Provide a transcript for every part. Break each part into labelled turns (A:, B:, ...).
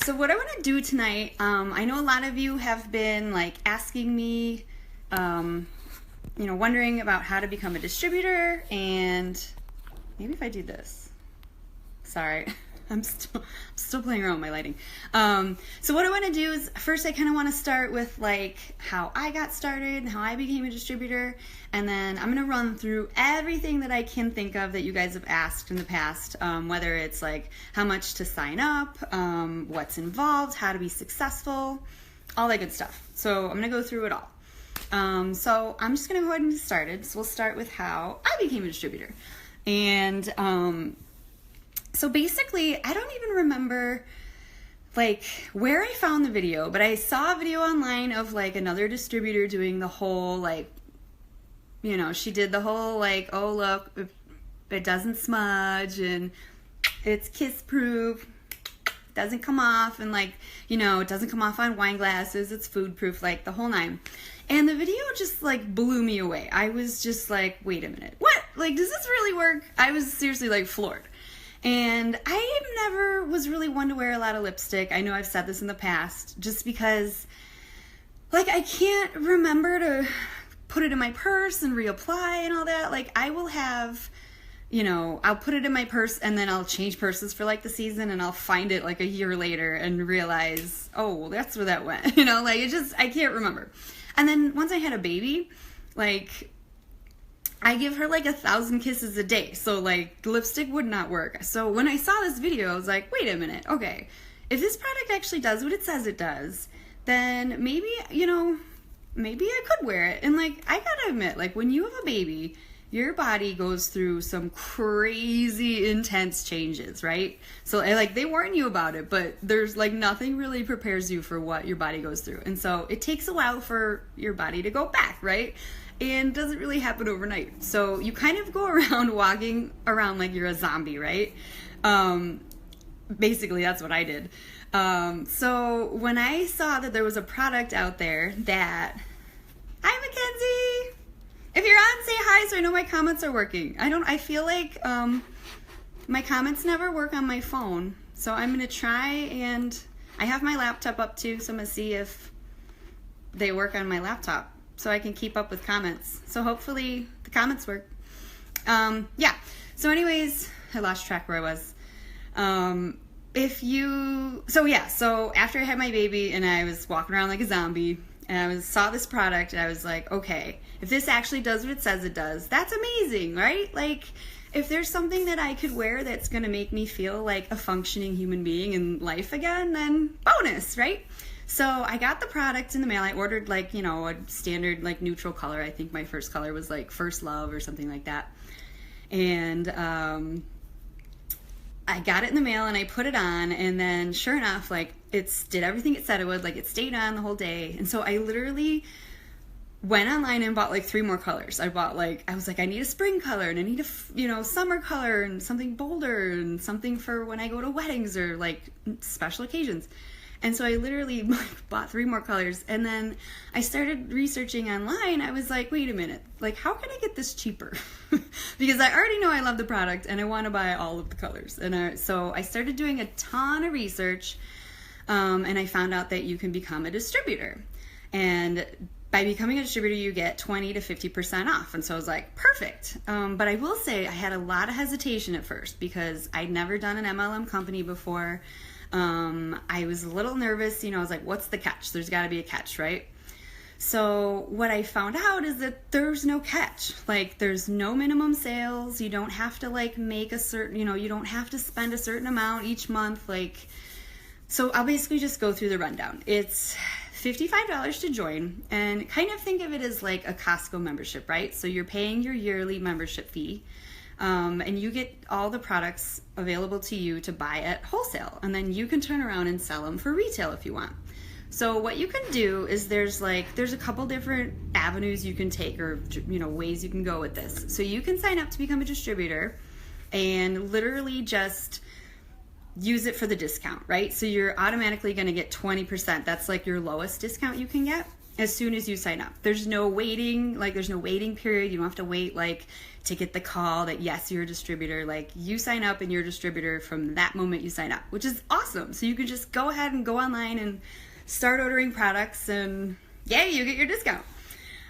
A: So what I want to do tonight, I know a lot of you have been like asking me, wondering about how to become a distributor, and maybe if I do this. Sorry, I'm still playing around with my lighting. So what I want to do is first I kind of want to start with like how I got started and how I became a distributor, and then I'm going to run through everything that I can think of that you guys have asked in the past, whether it's like how much to sign up, what's involved, how to be successful, all that good stuff. So I'm going to go through it all. So I'm just going to go ahead and get started. So we'll start with how I became a distributor. And so basically, I don't even remember like where I found the video, but I saw a video online of like another distributor doing the whole like, she did the whole like, oh look, it doesn't smudge and it's kiss proof, doesn't come off, and like, it doesn't come off on wine glasses, it's food proof, like the whole nine. And the video just like blew me away. I was just like, wait a minute, what? Like, does this really work? I was seriously like floored. And I never was really one to wear a lot of lipstick. I know I've said this in the past, just because like I can't remember to put it in my purse and reapply and all that. Like I will have, I'll put it in my purse and then I'll change purses for like the season, and I'll find it like a year later and realize, oh, well, that's where that went. Like it just, I can't remember. And then once I had a baby, like I give her like 1,000 kisses a day. So like lipstick would not work. So when I saw this video, I was like, wait a minute. Okay. If this product actually does what it says it does, then maybe, maybe I could wear it. And like, I gotta admit, like when you have a baby, your body goes through some crazy intense changes, right? So like they warn you about it, but there's like nothing really prepares you for what your body goes through. And so it takes a while for your body to go back, right? And doesn't really happen overnight. So you kind of go around walking around like you're a zombie, right? Basically, that's what I did. So when I saw that there was a product out there that, hi Mackenzie! If you're on, say hi so I know my comments are working. I feel like my comments never work on my phone. So I'm going to try, and I have my laptop up too, so I'm going to see if they work on my laptop, so I can keep up with comments. So hopefully the comments work. Yeah. So anyways, I lost track where I was. So after I had my baby and I was walking around like a zombie, and I saw this product, and I was like, okay, if this actually does what it says it does, that's amazing, right? Like, if there's something that I could wear that's going to make me feel like a functioning human being in life again, then bonus, right? So I got the product in the mail. I ordered like, a standard like neutral color. I think my first color was like First Love or something like that. And I got it in the mail and I put it on, and then sure enough, like it did everything it said it would. Like it stayed on the whole day. And so I literally went online and bought like 3 more colors. I was like, I need a spring color, and I need a, summer color, and something bolder, and something for when I go to weddings or like special occasions. And so I literally bought 3 more colors, and then I started researching online. I was like, wait a minute, like how can I get this cheaper? Because I already know I love the product and I want to buy all of the colors. And so I started doing a ton of research, and I found out that you can become a distributor. And by becoming a distributor, you get 20 to 50% off. And so I was like, perfect. But I will say I had a lot of hesitation at first because I'd never done an MLM company before. I was a little nervous, I was like, what's the catch? There's got to be a catch, right? So what I found out is that there's no catch. Like there's no minimum sales. You don't have to like make a certain, you don't have to spend a certain amount each month. So I'll basically just go through the rundown. It's $55 to join, and kind of think of it as like a Costco membership, right? So you're paying your yearly membership fee. And you get all the products available to you to buy at wholesale, and then you can turn around and sell them for retail if you want. So what you can do is there's a couple different avenues you can take, or ways you can go with this. So you can sign up to become a distributor and literally just use it for the discount, right? So you're automatically going to get 20%. That's like your lowest discount you can get. as soon as you sign up. There's no waiting, there's no waiting period. You don't have to wait to get the call that yes, you're a distributor. You sign up and you're a distributor from that moment you sign up, which is awesome. So you can just go ahead and go online and start ordering products, and yay, you get your discount.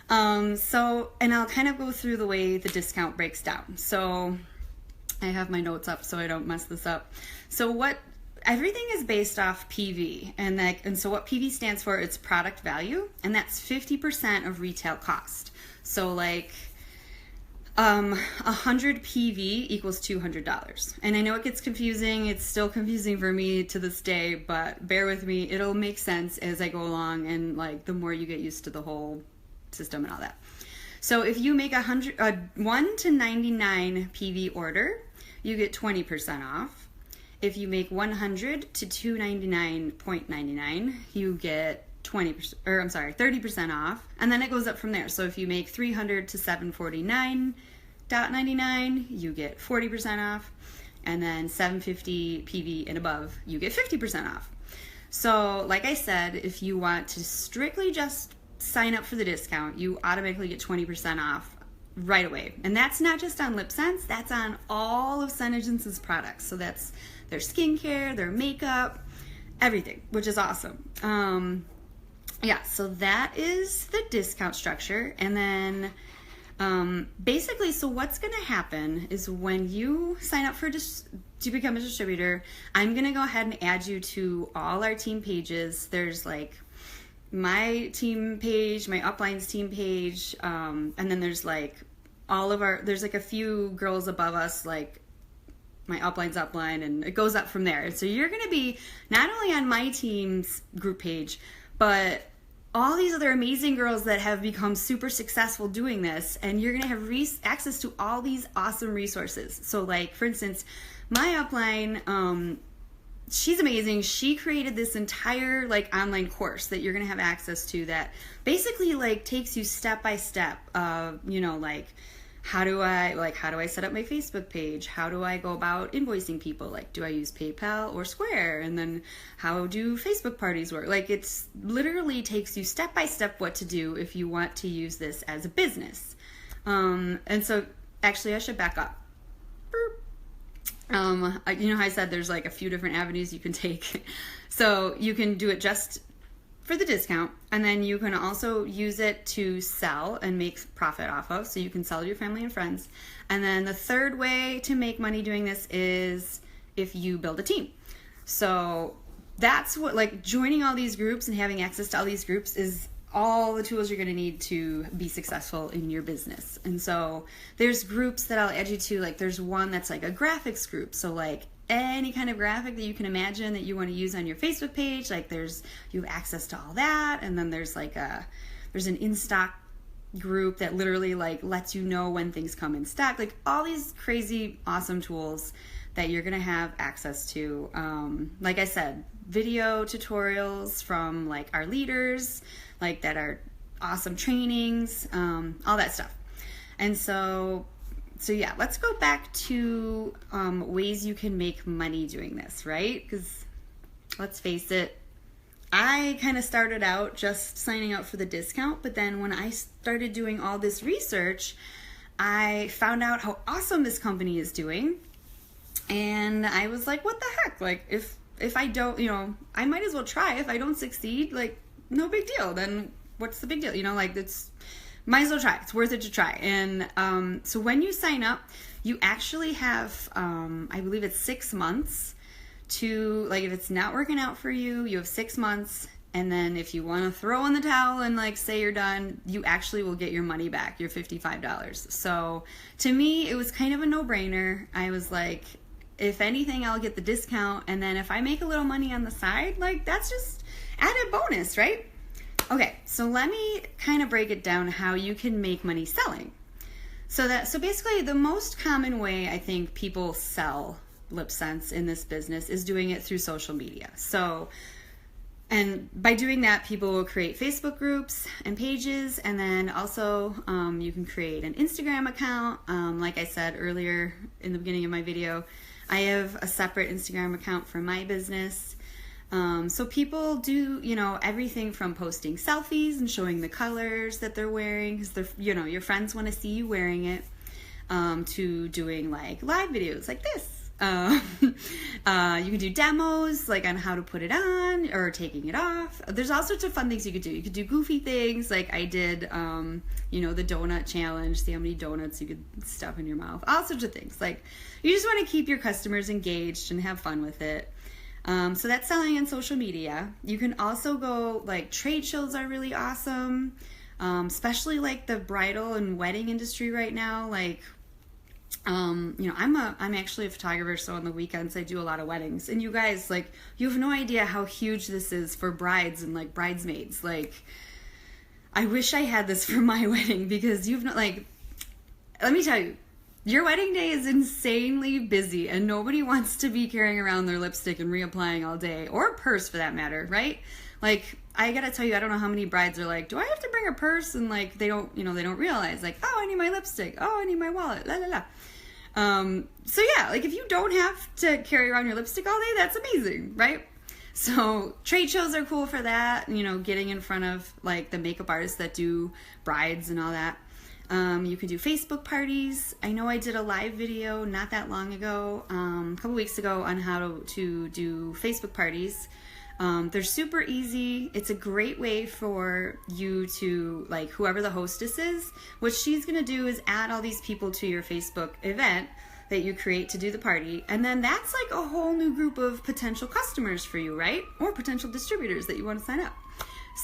A: And I'll kind of go through the way the discount breaks down. So I have my notes up so I don't mess this up. So everything is based off PV, and so what PV stands for, it's product value, and that's 50% of retail cost. So 100 PV equals $200. And I know it gets confusing. It's still confusing for me to this day, but bear with me. It'll make sense as I go along, and the more you get used to the whole system and all that. So if you make a 1 to 99 PV order, you get 20% off. If you make 100 to 299.99, you get 30% off, and then it goes up from there. So if you make 300 to 749.99, you get 40% off, and then 750 PV and above, you get 50% off. So like I said, if you want to strictly just sign up for the discount, you automatically get 20% off right away. And that's not just on LipSense, that's on all of Senegence's products. So that's their skincare, their makeup, everything, which is awesome. So that is the discount structure. And then basically, so what's going to happen is when you sign up to become a distributor, I'm going to go ahead and add you to all our team pages. There's my team page, my uplines team page, and then there's there's a few girls above us, my upline's upline, and it goes up from there. And so you're going to be not only on my team's group page, but all these other amazing girls that have become super successful doing this, and you're going to have access to all these awesome resources. So for instance, my upline, she's amazing. She created this entire online course that you're going to have access to that basically takes you step by step of, how do I set up my Facebook page? How do I go about invoicing people? Do I use PayPal or Square? And then how do Facebook parties work? It's literally takes you step by step what to do if you want to use this as a business. And so actually I should back up. How I said there's a few different avenues you can take. So you can do it just for the discount, and then you can also use it to sell and make profit off of, so you can sell to your family and friends. And then the third way to make money doing this is if you build a team. So that's what joining all these groups and having access to all these groups is all the tools you're going to need to be successful in your business. And so there's groups that I'll add you to, there's one that's a graphics group. So any kind of graphic that you can imagine that you want to use on your Facebook page, you have access to all that. And then there's there's an in-stock group that literally lets you know when things come in stock, all these crazy awesome tools that you're going to have access to. Like I said, video tutorials from our leaders, that are awesome trainings, all that stuff. And so yeah, let's go back to ways you can make money doing this, right? Because let's face it, I kind of started out just signing up for the discount, but then when I started doing all this research, I found out how awesome this company is doing, and I was like, what the heck? If I don't, I might as well try. If I don't succeed, no big deal. Then what's the big deal? It's might as well try. It's worth it to try. And so when you sign up, you actually have, I believe it's 6 months to, if it's not working out for you, you have 6 months. And then if you want to throw in the towel and say you're done, you actually will get your money back, your $55. So to me, it was kind of a no-brainer. I was like, if anything, I'll get the discount. And then if I make a little money on the side, that's just added bonus, right? Okay, so let me kind of break it down how you can make money selling. So basically the most common way I think people sell LipSense in this business is doing it through social media. And by doing that, people will create Facebook groups and pages, and then also you can create an Instagram account. Like I said earlier in the beginning of my video, I have a separate Instagram account for my business. So people do, everything from posting selfies and showing the colors that they're wearing because your friends want to see you wearing it, to doing like live videos like this. You can do demos like on how to put it on or taking it off. There's all sorts of fun things you could do. You could do goofy things like I did, the donut challenge, see how many donuts you could stuff in your mouth, all sorts of things. Like you just want to keep your customers engaged and have fun with it. So that's selling on social media. You can also go like trade shows are really awesome, especially like the bridal and wedding industry right now. Like, I'm actually a photographer, so on the weekends I do a lot of weddings. And you guys, like, you have no idea how huge this is for brides and like bridesmaids. Like, I wish I had this for my wedding because let me tell you, your wedding day is insanely busy and nobody wants to be carrying around their lipstick and reapplying all day, or a purse for that matter, right? Like, I gotta tell you, I don't know how many brides are like, do I have to bring a purse? And like, they don't realize like, oh, I need my lipstick. Oh, I need my wallet, la la la. So yeah, like if you don't have to carry around your lipstick all day, that's amazing, right? So trade shows are cool for that, getting in front of like the makeup artists that do brides and all that. You can do Facebook parties. I know I did a live video not that long ago, a couple weeks ago, on how to do Facebook parties. They're super easy. It's a great way for you to, like, whoever the hostess is, what she's going to do is add all these people to your Facebook event that you create to do the party. And then that's like a whole new group of potential customers for you, right? Or potential distributors that you want to sign up.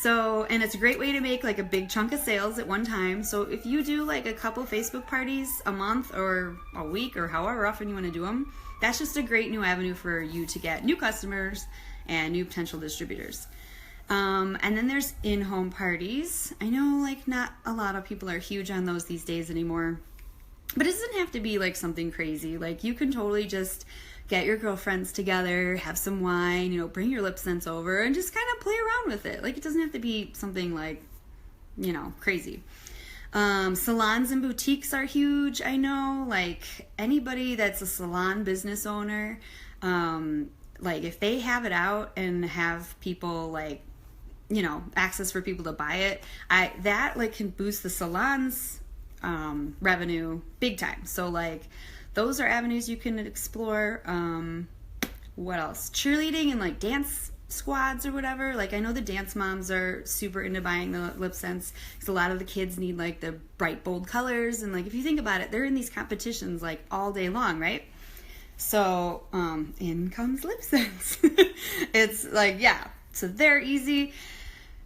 A: So, and it's a great way to make like a big chunk of sales at one time. So if you do like a couple Facebook parties a month or a week or however often you want to do them, that's just a great new avenue for you to get new customers and new potential distributors. And then there's in-home parties. I know like not a lot of people are huge on those these days anymore, but it doesn't have to be like something crazy. Like you can totally just get your girlfriends together, have some wine, bring your LipSense over and just kind of play around with it. Like it doesn't have to be something like, crazy. Salons and boutiques are huge. I know, like anybody that's a salon business owner, like if they have it out and have people like, access for people to buy it, that like can boost the salon's revenue big time. So like those are avenues you can explore. What else? Cheerleading and like dance squads or whatever. Like I know the dance moms are super into buying the LipSense because a lot of the kids need like the bright bold colors, and like if you think about it, they're in these competitions like all day long, right? So in comes LipSense. It's like, yeah, so they're easy.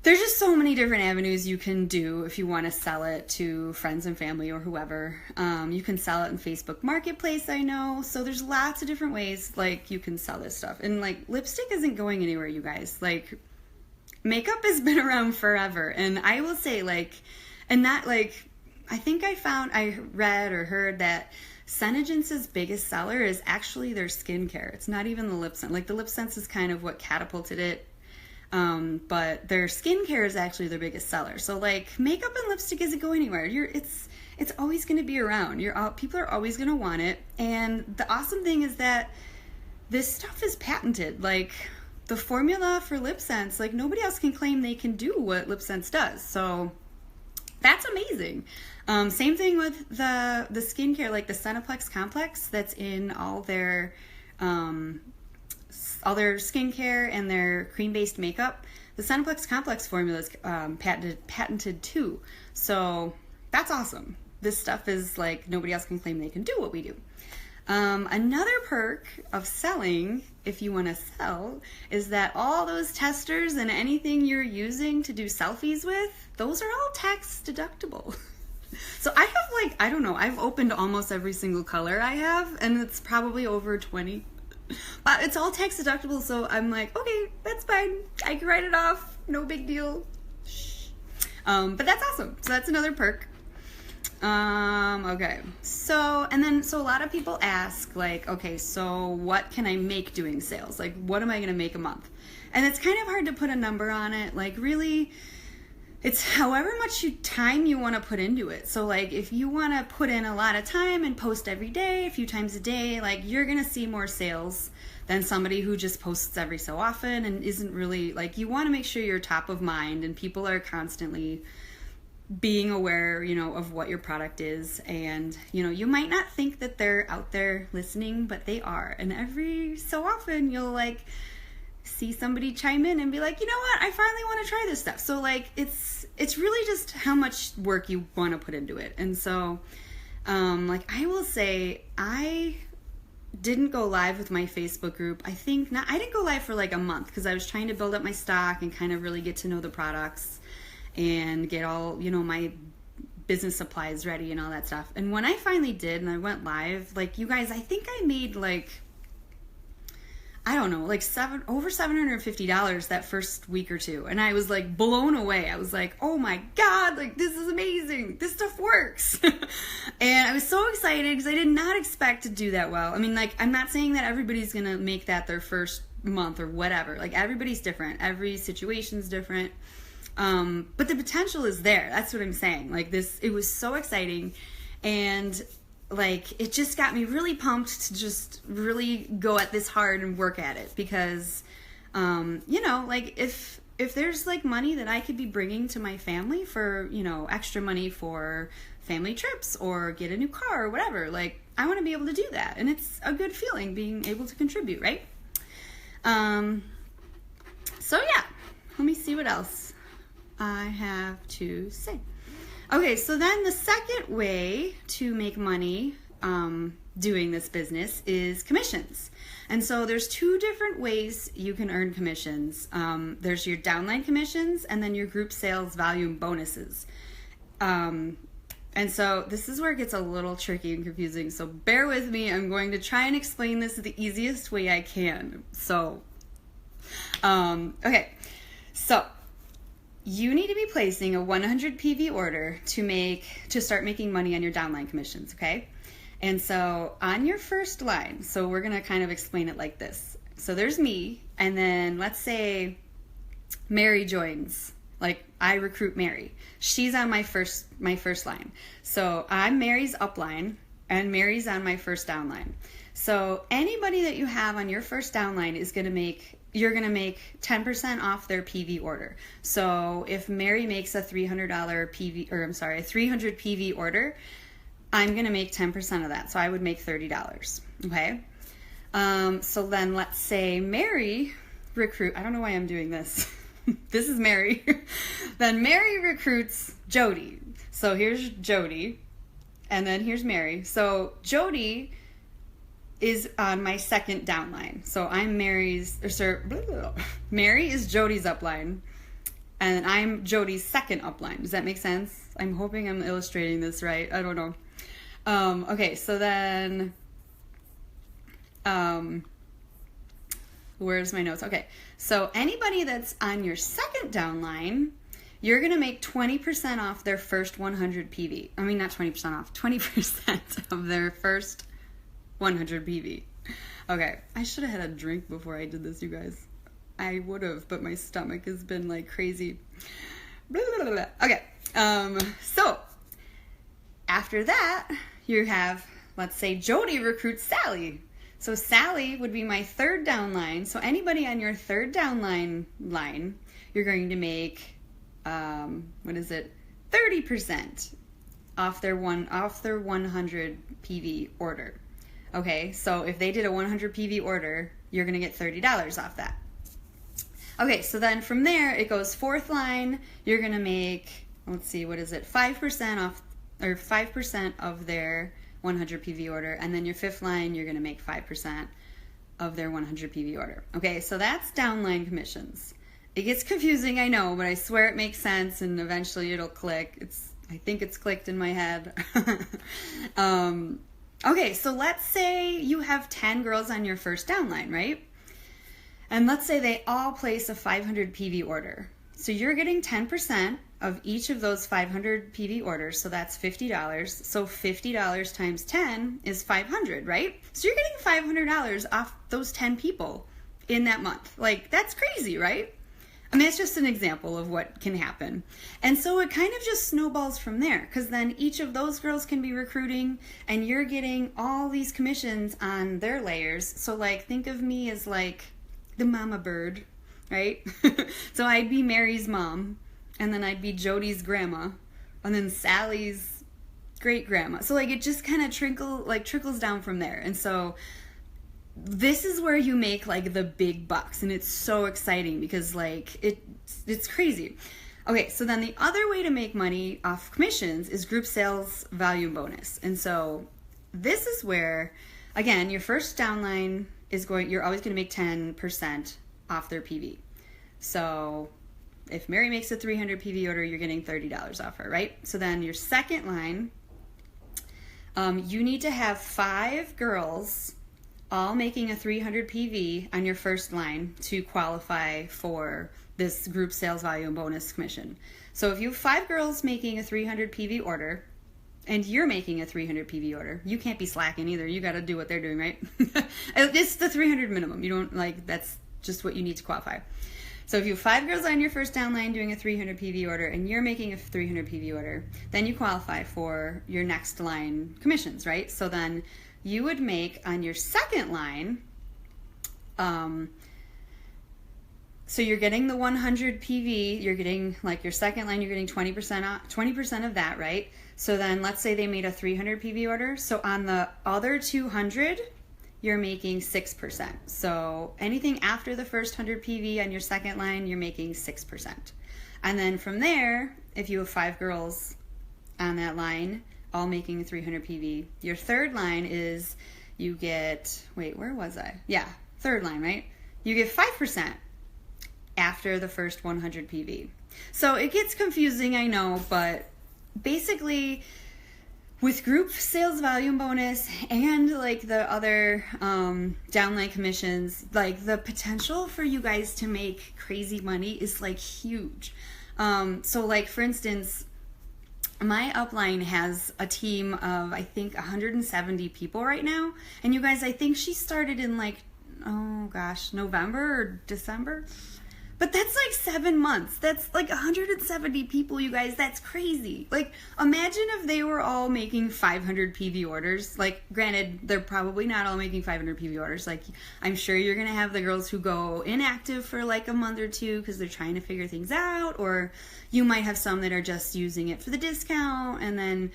A: There's just so many different avenues you can do if you want to sell it to friends and family or whoever. You can sell it in Facebook Marketplace, I know. So there's lots of different ways like you can sell this stuff. And like lipstick isn't going anywhere, you guys. Like makeup has been around forever. And I will say like, and that like, I read or heard that Senegence's biggest seller is actually their skincare. It's not even the LipSense. Like the LipSense is kind of what catapulted it. But their skincare is actually their biggest seller. So like makeup and lipstick isn't going anywhere. It's always going to be around. People are always going to want it. And the awesome thing is that this stuff is patented. Like the formula for LipSense, like nobody else can claim they can do what LipSense does. So that's amazing. Same thing with the skincare, like the Senaplex Complex that's in all their skincare and their cream-based makeup. The Senaplex Complex formula is patented too. So that's awesome. This stuff is like nobody else can claim they can do what we do. Another perk of selling, if you want to sell, is that all those testers and anything you're using to do selfies with, those are all tax deductible. So I have like, I don't know, I've opened almost every single color I have, and it's probably over 20. But it's all tax deductible, so I'm like, okay, that's fine. I can write it off. No big deal. Shh. But that's awesome. So that's another perk. Okay. So a lot of people ask, like, okay, so what can I make doing sales? Like, what am I going to make a month? And it's kind of hard to put a number on it. Like, really, it's however much time you want to put into it. So like if you want to put in a lot of time and post every day, a few times a day, like you're going to see more sales than somebody who just posts every so often and isn't really, like, you want to make sure you're top of mind and people are constantly being aware, you know, of what your product is. And, you know, you might not think that they're out there listening, but they are. And every so often you'll like see somebody chime in and be like, you know what, I finally want to try this stuff. So like it's really just how much work you want to put into it. And so like I will say, I didn't go live with my Facebook group. I didn't go live for like a month because I was trying to build up my stock and kind of really get to know the products and get all, you know, my business supplies ready and all that stuff. And when I finally did and I went live, like, you guys, I think I made like, I don't know, like over $750 that first week or two. And I was like blown away. I was like, oh my God, like this is amazing. This stuff works. And I was so excited because I did not expect to do that well. I mean, like, I'm not saying that everybody's going to make that their first month or whatever. Like, everybody's different. Every situation's different. But the potential is there. That's what I'm saying. Like, it was so exciting. And like, it just got me really pumped to just really go at this hard and work at it because, you know, like if there's like money that I could be bringing to my family for, you know, extra money for family trips or get a new car or whatever, like, I want to be able to do that. And it's a good feeling being able to contribute, right? So yeah, let me see what else I have to say. Okay, so then the second way to make money doing this business is commissions. And so there's two different ways you can earn commissions. There's your downline commissions and then your group sales volume bonuses. And so this is where it gets a little tricky and confusing. So bear with me. I'm going to try and explain this the easiest way I can. So, okay. So you need to be placing a 100 PV order to start making money on your downline commissions, okay? And so on your first line, so we're going to kind of explain it like this. So there's me, and then let's say Mary joins. Like, I recruit Mary. She's on my first line. So I'm Mary's upline, and Mary's on my first downline. So anybody that you have on your first downline you're going to make 10% off their PV order. So if Mary makes a $300 a 300 PV order, I'm going to make 10% of that. So I would make $30. Okay. So then let's say Mary I don't know why I'm doing this. This is Mary. Then Mary recruits Jody. So here's Jody. And then here's Mary. So Jody is on my second downline. So I'm Mary is Jody's upline, and I'm Jody's second upline. Does that make sense? I'm hoping I'm illustrating this right. I don't know. Okay, so then, where's my notes? Okay, so anybody that's on your second downline, you're going to make 20% off their first 100 PV. I mean, not 20% off, 20% of their first 100 PV. Okay, I should have had a drink before I did this, you guys. I would have, but my stomach has been like crazy. Blah, blah, blah, blah. Okay, so after that, you have, let's say Jody recruits Sally. So Sally would be my third downline. So anybody on your third downline line, you're going to make, 30% off their 100 PV order. Okay, so if they did a 100 PV order, you're going to get $30 off that. Okay, so then from there, it goes fourth line, you're going to make, 5% off, or 5% of their 100 PV order, and then your fifth line, you're going to make 5% of their 100 PV order. Okay, so that's downline commissions. It gets confusing, I know, but I swear it makes sense, and eventually it'll click. I think it's clicked in my head. Okay, so let's say you have 10 girls on your first downline, right? And let's say they all place a 500 PV order. So you're getting 10% of each of those 500 PV orders, so that's $50. So $50 times 10 is $500, right? So you're getting $500 off those 10 people in that month. Like, that's crazy, right? I mean, it's just an example of what can happen. And so it kind of just snowballs from there, because then each of those girls can be recruiting and you're getting all these commissions on their layers. So like, think of me as like the mama bird, right? So I'd be Mary's mom, and then I'd be Jody's grandma, and then Sally's great grandma. So like, it just kind of trickles down from there. And so this is where you make like the big bucks, and it's so exciting because like it's crazy. Okay, so then the other way to make money off commissions is group sales volume bonus. And so this is where, again, your first downline you're always going to make 10% off their PV. So if Mary makes a 300 PV order, you're getting $30 off her, right? So then your second line, you need to have 5 girls all making a 300 PV on your first line to qualify for this group sales volume bonus commission. So if you have 5 girls making a 300 PV order and you're making a 300 PV order, you can't be slacking either. You got to do what they're doing, right? It's the 300 minimum. You don't that's just what you need to qualify. So if you have 5 girls on your first downline doing a 300 PV order and you're making a 300 PV order, then you qualify for your next line commissions, right? So then you would make on your second line, so you're getting the 100 PV, you're getting like your second line, you're getting 20% of that, right? So then let's say they made a 300 PV order. So on the other 200, you're making 6%. So anything after the first 100 PV on your second line, you're making 6%. And then from there, if you have 5 girls on that line, all making 300 PV. Your third line is you get, where was I? Yeah, third line, right? You get 5% after the first 100 PV. So it gets confusing, I know, but basically with group sales volume bonus and like the other downline commissions, like the potential for you guys to make crazy money is like huge. So like for instance, my upline has a team of, I think, 170 people right now. And you guys, I think she started in like, November or December. But that's like 7 months. That's like 170 people, you guys. That's crazy. Like, imagine if they were all making 500 PV orders. Like, granted, they're probably not all making 500 PV orders. Like, I'm sure you're going to have the girls who go inactive for like a month or two because they're trying to figure things out. Or you might have some that are just using it for the discount. And then,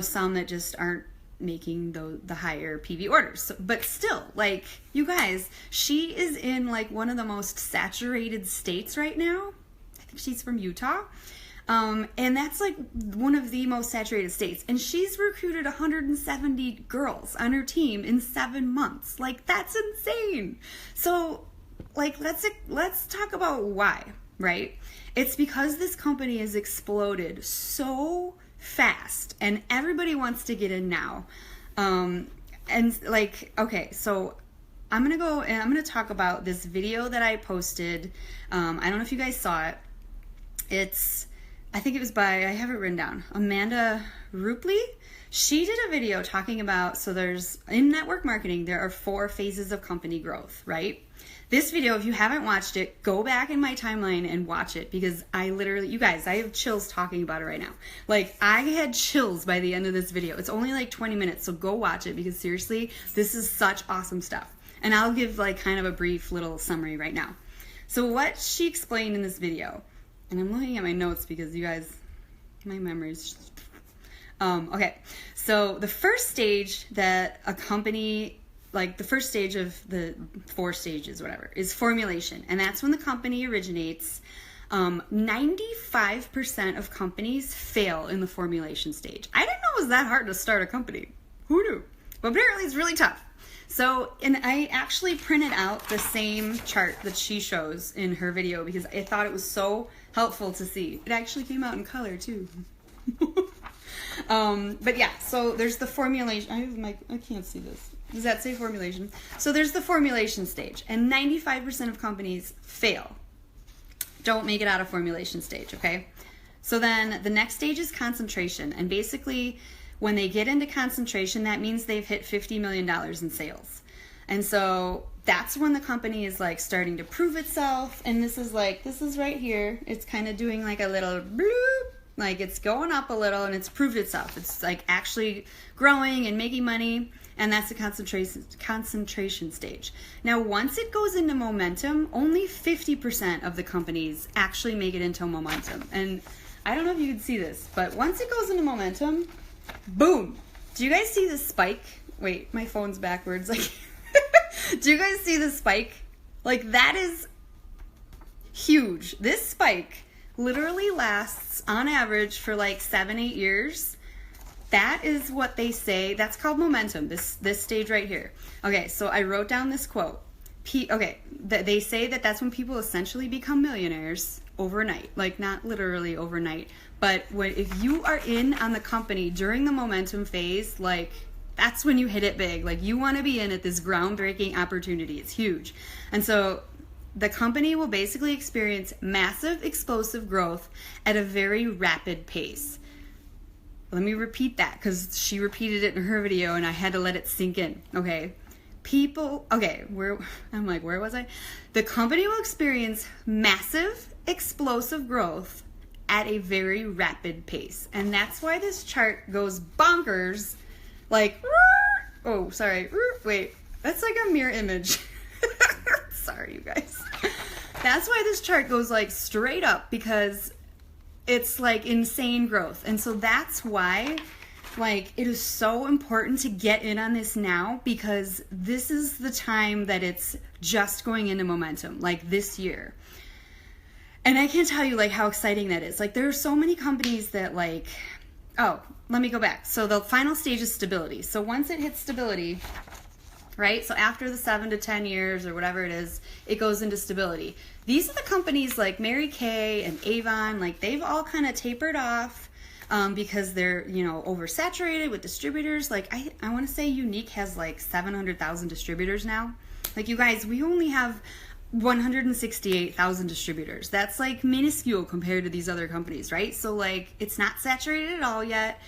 A: some that just aren't making the higher PV orders. So, but still, like, you guys, she is in like one of the most saturated states right now. I think she's from Utah. And that's like one of the most saturated states. And she's recruited 170 girls on her team in 7 months. Like, that's insane. So like, let's talk about why, right? It's because this company has exploded so fast and everybody wants to get in now. And like, okay, so I'm going to go and I'm going to talk about this video that I posted. I don't know if you guys saw it. I think it was by, I have it written down, Amanda Rupley. She did a video talking about, so in network marketing, there are 4 phases of company growth, right? This video, if you haven't watched it, go back in my timeline and watch it, because you guys, I have chills talking about it right now. Like, I had chills by the end of this video. It's only like 20 minutes, so go watch it, because seriously, this is such awesome stuff. And I'll give like kind of a brief little summary right now. So what she explained in this video, and I'm looking at my notes because you guys, my memory's just, okay. So the first stage that a company, like the first stage of the 4 stages, whatever, is formulation. And that's when the company originates. 95% of companies fail in the formulation stage. I didn't know it was that hard to start a company. Who knew? But apparently it's really tough. So, and I actually printed out the same chart that she shows in her video because I thought it was so helpful to see. It actually came out in color too. But yeah, so there's the formulation. I can't see this. Does that say formulation? So there's the formulation stage, and 95% of companies fail. Don't make it out of formulation stage, okay? So then the next stage is concentration, and basically when they get into concentration, that means they've hit $50 million in sales. And so that's when the company is like starting to prove itself. And this is right here. It's kind of doing like a little bloop, like it's going up a little, and it's proved itself. It's like actually growing and making money. And that's the concentration stage. Now, once it goes into momentum, only 50% of the companies actually make it into momentum. And I don't know if you can see this, but once it goes into momentum, boom. Do you guys see the spike? Wait, my phone's backwards. Like, do you guys see the spike? Like, that is huge. This spike literally lasts on average for like 7-8 years. That is what they say. That's called momentum, this stage right here. Okay, so I wrote down this quote. They say that that's when people essentially become millionaires overnight. Like, not literally overnight, but if you are in on the company during the momentum phase, like, that's when you hit it big. Like, you want to be in at this groundbreaking opportunity. It's huge. And so the company will basically experience massive explosive growth at a very rapid pace. Let me repeat that, because she repeated it in her video and I had to let it sink in. Okay. Where was I? The company will experience massive explosive growth at a very rapid pace. And that's why this chart goes bonkers. Like, oh, sorry. Wait, that's like a mirror image. Sorry, you guys. That's why this chart goes like straight up, because it's like insane growth. And so that's why, like, it is so important to get in on this now, because this is the time that it's just going into momentum, like this year. And I can't tell you like how exciting that is. Like, there are so many companies that like, oh, let me go back. So the final stage is stability. So once it hits stability, right? So after the 7 to 10 years or whatever it is, it goes into stability. These are the companies like Mary Kay and Avon, like they've all kind of tapered off because they're, oversaturated with distributors. Like I want to say Unique has like 700,000 distributors now. Like, you guys, we only have 168,000 distributors. That's like minuscule compared to these other companies, right? So like, it's not saturated at all yet.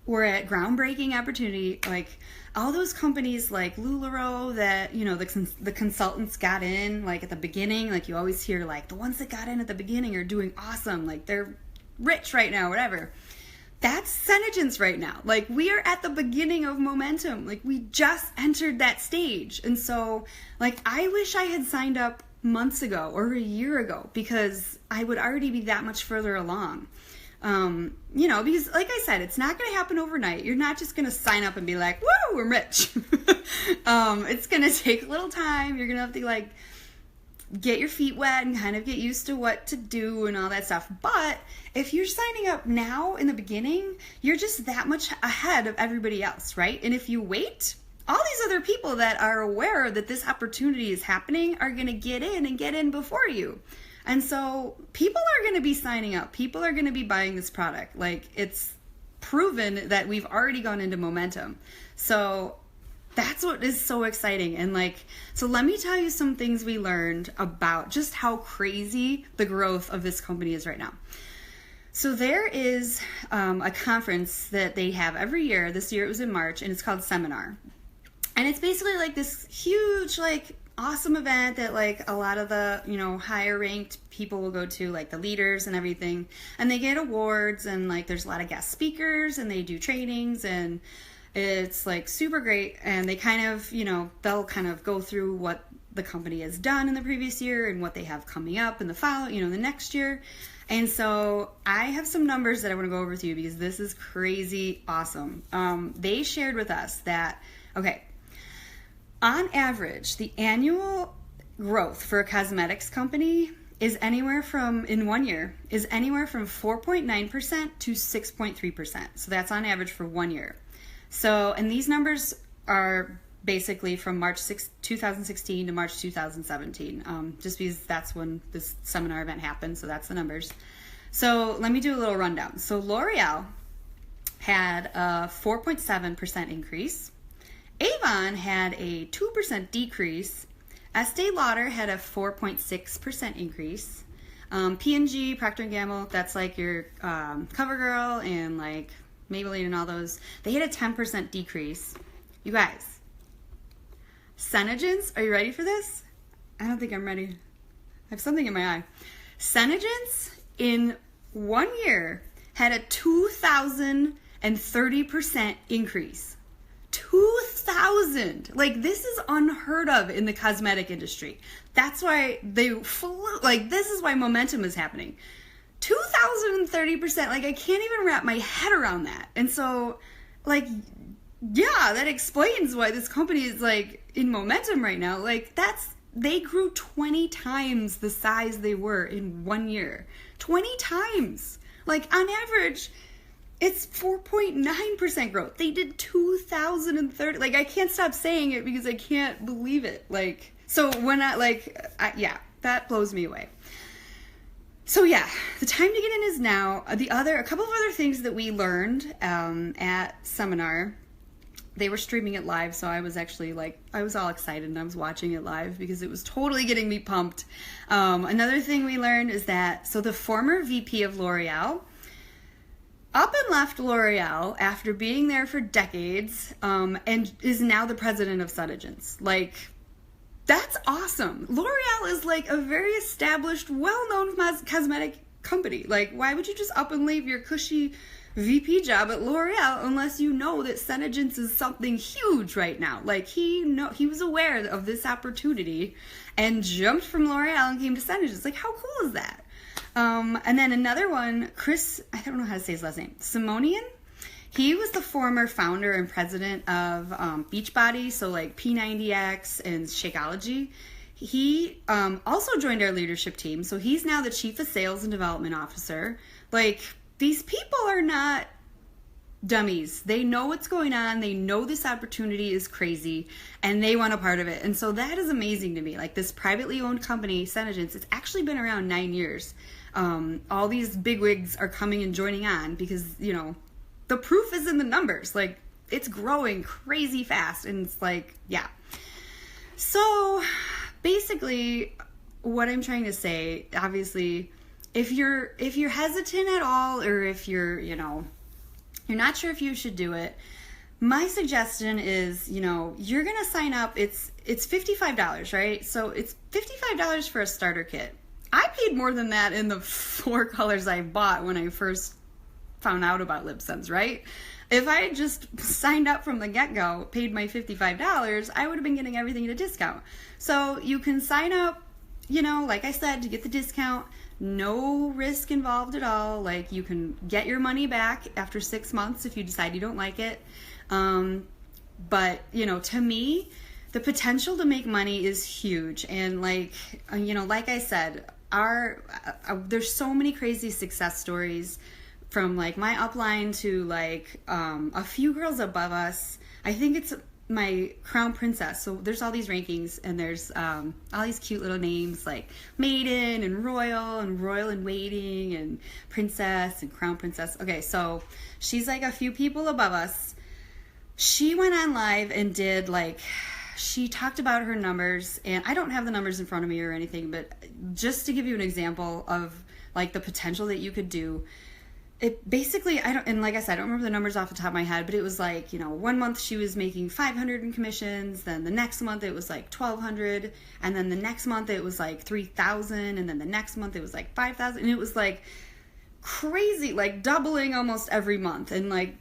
A: We're at groundbreaking opportunity. Like, all those companies like LuLaRoe that, the consultants got in like at the beginning, like you always hear like the ones that got in at the beginning are doing awesome. Like, they're rich right now, whatever. That's Senegence right now. Like, we are at the beginning of momentum. Like, we just entered that stage. And so like, I wish I had signed up months ago or a year ago, because I would already be that much further along. Because like I said, it's not going to happen overnight. You're not just going to sign up and be like, woo, I'm rich. It's going to take a little time. You're going to have to like get your feet wet and kind of get used to what to do and all that stuff. But if you're signing up now in the beginning, you're just that much ahead of everybody else, right? And if you wait, all these other people that are aware that this opportunity is happening are going to get in before you. And so people are going to be signing up. People are going to be buying this product. Like, it's proven that we've already gone into momentum. So that's what is so exciting. And like, so let me tell you some things we learned about just how crazy the growth of this company is right now. So there is a conference that they have every year. This year it was in March, and it's called Seminar. And it's basically like this huge, like, awesome event that like a lot of the higher ranked people will go to, like the leaders and everything, and they get awards, and like there's a lot of guest speakers, and they do trainings, and it's like super great. And they kind of they'll kind of go through what the company has done in the previous year and what they have coming up in the the next year. And so I have some numbers that I want to go over with you, because this is crazy awesome. They shared with us that on average, the annual growth for a cosmetics company is anywhere from 4.9% to 6.3%. So that's on average for 1 year. So, and these numbers are basically from March 2016 to March 2017, just because that's when this seminar event happened. So that's the numbers. So let me do a little rundown. So L'Oreal had a 4.7% increase. Avon had a 2% decrease. Estee Lauder had a 4.6% increase. P&G, Procter & Gamble, that's like your CoverGirl and like Maybelline and all those, they had a 10% decrease. You guys, Senegence, are you ready for this? I don't think I'm ready. I have something in my eye. Senegence in 1 year had a 2,030% increase. 2,000. Like, this is unheard of in the cosmetic industry. That's why this is why momentum is happening. 2,030%. Like, I can't even wrap my head around that. And so, like, yeah, that explains why this company is, like, in momentum right now. Like, they grew 20 times the size they were in 1 year. 20 times. Like, on average, it's 4.9% growth. They did 2,030. Like, I can't stop saying it because I can't believe it. Like, so when yeah, that blows me away. So yeah, the time to get in is now. A couple of other things that we learned at seminar. They were streaming it live, so I was actually I was all excited and I was watching it live because it was totally getting me pumped. Another thing we learned is that, so the former VP of L'Oreal up and left L'Oreal after being there for decades, and is now the president of Senegence. Like, that's awesome. L'Oreal is like a very established, well-known cosmetic company. Like, why would you just up and leave your cushy VP job at L'Oreal unless you know that Senegence is something huge right now? Like, he was aware of this opportunity and jumped from L'Oreal and came to Senegence. Like, how cool is that? And then another one, Chris, I don't know how to say his last name, Simonian. He was the former founder and president of Beachbody, so like P90X and Shakeology. He also joined our leadership team, so he's now the Chief of Sales and Development Officer. Like, these people are not dummies. They know what's going on. They know this opportunity is crazy, and they want a part of it. And so that is amazing to me. Like, this privately owned company, Senegence, it's actually been around 9 years. All these bigwigs are coming and joining on because, the proof is in the numbers. Like, it's growing crazy fast, and it's like, yeah. So basically what I'm trying to say, obviously, if you're hesitant at all, or if you're not sure if you should do it, my suggestion is, you're going to sign up. It's $55, right? So it's $55 for a starter kit. I paid more than that in the 4 colors I bought when I first found out about LipSense, right? If I had just signed up from the get-go, paid my $55, I would have been getting everything at a discount. So you can sign up, like I said, to get the discount. No risk involved at all. Like, you can get your money back after 6 months if you decide you don't like it. But, to me, the potential to make money is huge. And like I said, there's so many crazy success stories from like my upline to like a few girls above us. I think it's my crown princess. So there's all these rankings, and there's all these cute little names like maiden and royal and waiting and princess and crown princess. Okay, so she's like a few people above us. She went on live and did she talked about her numbers, and I don't have the numbers in front of me or anything, but just to give you an example of like the potential that you could do. It basically, like I said, I don't remember the numbers off the top of my head, but it was like, 1 month she was making 500 in commissions, then the next month it was like 1,200, and then the next month it was like 3,000, and then the next month it was like 5,000, and it was like crazy, like doubling almost every month. And like,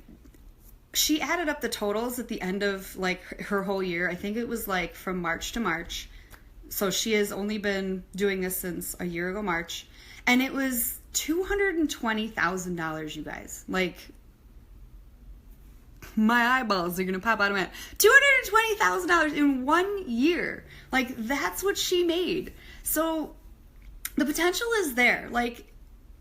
A: she added up the totals at the end of like her whole year. I think it was like from March to March. So she has only been doing this since a year ago, March, and it was $220,000, you guys. Like, my eyeballs are gonna pop out of my head. $220,000 in 1 year. Like, that's what she made. So the potential is there. Like,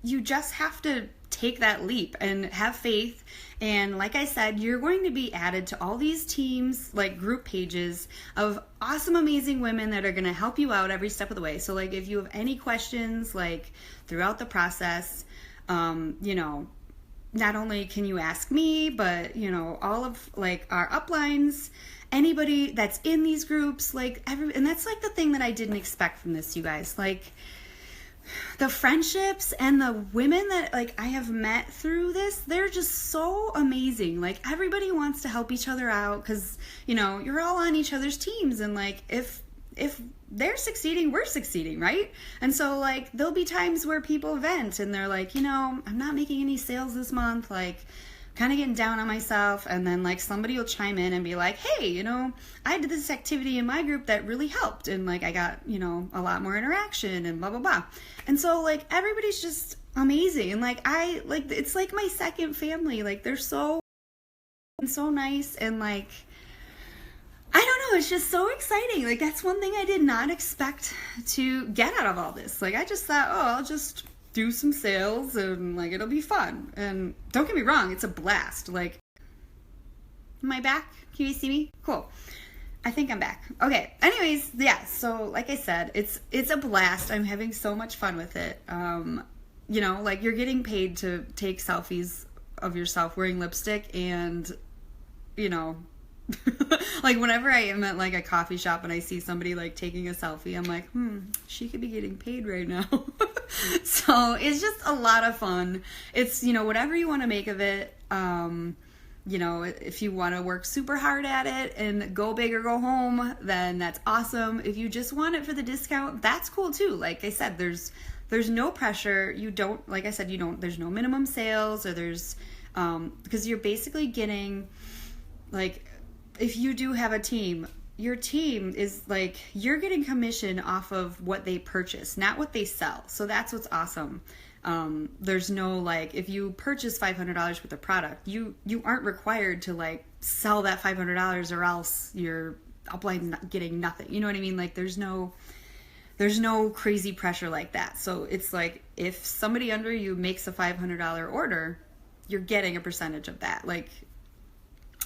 A: you just have to take that leap and have faith. And like I said, you're going to be added to all these teams, like group pages of awesome, amazing women that are going to help you out every step of the way. So like, if you have any questions, like throughout the process, not only can you ask me, but all of like our uplines, anybody that's in these groups, and that's like the thing that I didn't expect from this, you guys. Like, the friendships and the women that like I have met through this, they're just so amazing. Like everybody wants to help each other out because, you know, you're all on each other's teams, and like if they're succeeding, we're succeeding, right? And so like there'll be times where people vent and they're like, you know, I'm not making any sales this month, like kind of getting down on myself, and then like somebody will chime in and be like, hey, you know, I did this activity in my group that really helped, and like I got, you know, a lot more interaction and blah blah blah. And so like everybody's just amazing, and like I like it's like my second family. Like they're so nice, and like I don't know, it's just so exciting. Like that's one thing I did not expect to get out of all this. Like I just thought, oh, I'll just do some sales and like it'll be fun. And don't get me wrong, it's a blast. Like, am I back? Can you see me? Cool. I think I'm back. Okay. Anyways, yeah. So like I said, it's a blast. I'm having so much fun with it. You know, like you're getting paid to take selfies of yourself wearing lipstick, and you know, like whenever I am at like a coffee shop and I see somebody like taking a selfie, I'm like, she could be getting paid right now. So it's just a lot of fun. It's, you know, whatever you want to make of it. You know, if you want to work super hard at it and go big or go home, then that's awesome. If you just want it for the discount, that's cool too. Like I said, there's no pressure. You don't, like I said, there's no minimum sales, or there's, because you're basically getting like, if you do have a team, your team is like, you're getting commission off of what they purchase, not what they sell. So that's what's awesome. There's no like, if you purchase $500 worth of product, you aren't required to like sell that $500 or else your upline getting nothing. You know what I mean? Like there's no crazy pressure like that. So it's like, if somebody under you makes a $500 order, you're getting a percentage of that. Like,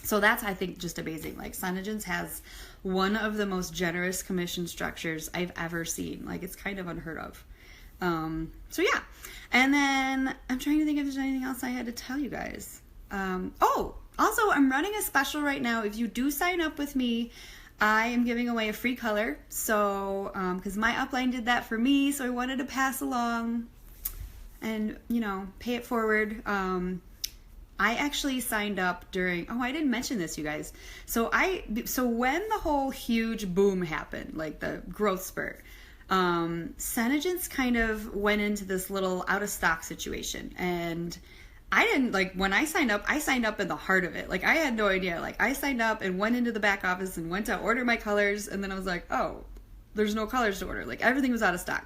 A: so that's, I think, just amazing. Like Synergens has one of the most generous commission structures I've ever seen. Like it's kind of unheard of. So yeah. And then I'm trying to think if there's anything else I had to tell you guys. Oh, also I'm running a special right now. If you do sign up with me, I am giving away a free color. So, cause my upline did that for me. So I wanted to pass along and, you know, pay it forward. I actually signed up during, I didn't mention this, you guys. So when the whole huge boom happened, like the growth spurt, Synergens kind of went into this little out of stock situation. And I didn't, like, when I signed up in the heart of it. Like I had no idea. Like I signed up and went into the back office and went to order my colors. And then I was like, oh, there's no colors to order. Like everything was out of stock.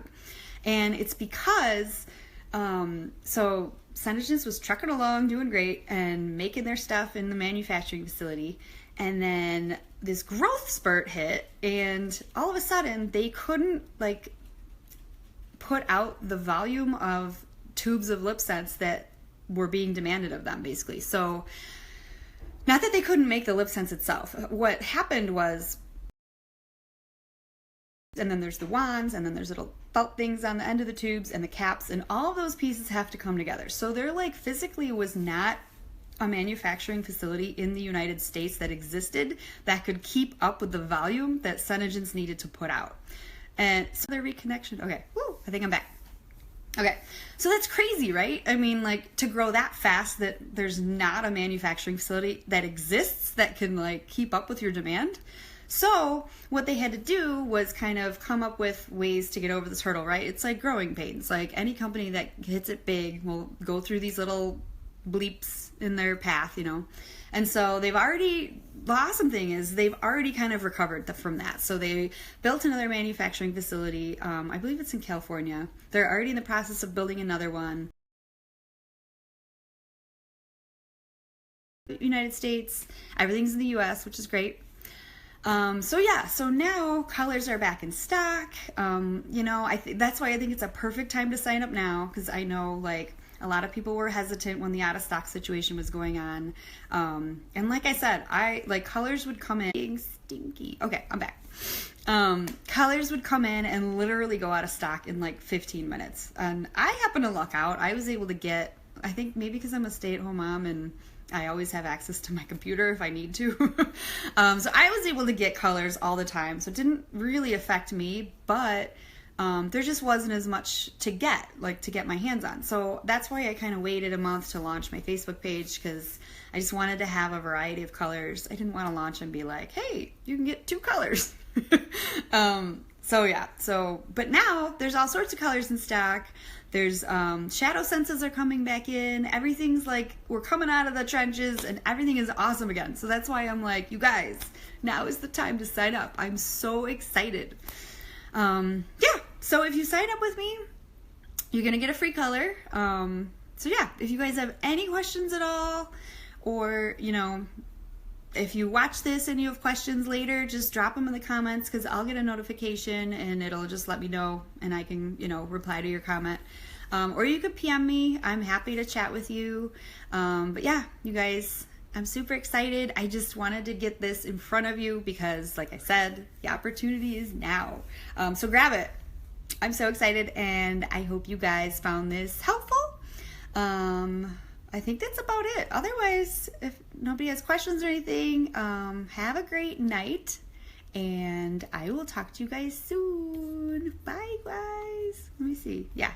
A: And it's because, so Synergens was trucking along, doing great, and making their stuff in the manufacturing facility. And then this growth spurt hit, and all of a sudden they couldn't like put out the volume of tubes of LipSense that were being demanded of them, basically. So not that they couldn't make the LipSense itself. What happened was, and then there's the wands, and then there's little felt things on the end of the tubes and the caps, and all of those pieces have to come together. So there like physically was not a manufacturing facility in the United States that existed that could keep up with the volume that Synergens needed to put out. And so their reconnection, okay, woo, I think I'm back. Okay, so that's crazy, right? I mean, like, to grow that fast that there's not a manufacturing facility that exists that can like keep up with your demand. So what they had to do was kind of come up with ways to get over this hurdle, right? It's like growing pains. Like any company that hits it big will go through these little bleeps in their path, you know? And so the awesome thing is they've already kind of recovered from that. So they built another manufacturing facility. I believe it's in California. They're already in the process of building another one. United States, everything's in the US, which is great. So now colors are back in stock. You know, that's why I think it's a perfect time to sign up now, because I know like a lot of people were hesitant when the out of stock situation was going on. And like I said, colors would come in being stinky. Okay, I'm back. Colors would come in and literally go out of stock in like 15 minutes. And I happened to luck out. I was able to get, I think maybe because I'm a stay-at-home mom and I always have access to my computer if I need to. So I was able to get colors all the time. So it didn't really affect me, but there just wasn't as much to get my hands on. So that's why I kind of waited a month to launch my Facebook page, because I just wanted to have a variety of colors. I didn't want to launch and be like, hey, you can get 2 colors. But now there's all sorts of colors in stock. There's shadow senses are coming back in. Everything's like, we're coming out of the trenches and everything is awesome again. So that's why I'm like, you guys, now is the time to sign up. I'm so excited. So if you sign up with me, you're going to get a free color. If you guys have any questions at all, or, if you watch this and you have questions later, just drop them in the comments, because I'll get a notification and it'll just let me know, and I can, reply to your comment. Or you could PM me. I'm happy to chat with you. You guys, I'm super excited. I just wanted to get this in front of you because, like I said, the opportunity is now. So grab it. I'm so excited, and I hope you guys found this helpful. I think that's about it. Otherwise, if nobody has questions or anything, have a great night, and I will talk to you guys soon. Bye, guys. Let me see. Yeah.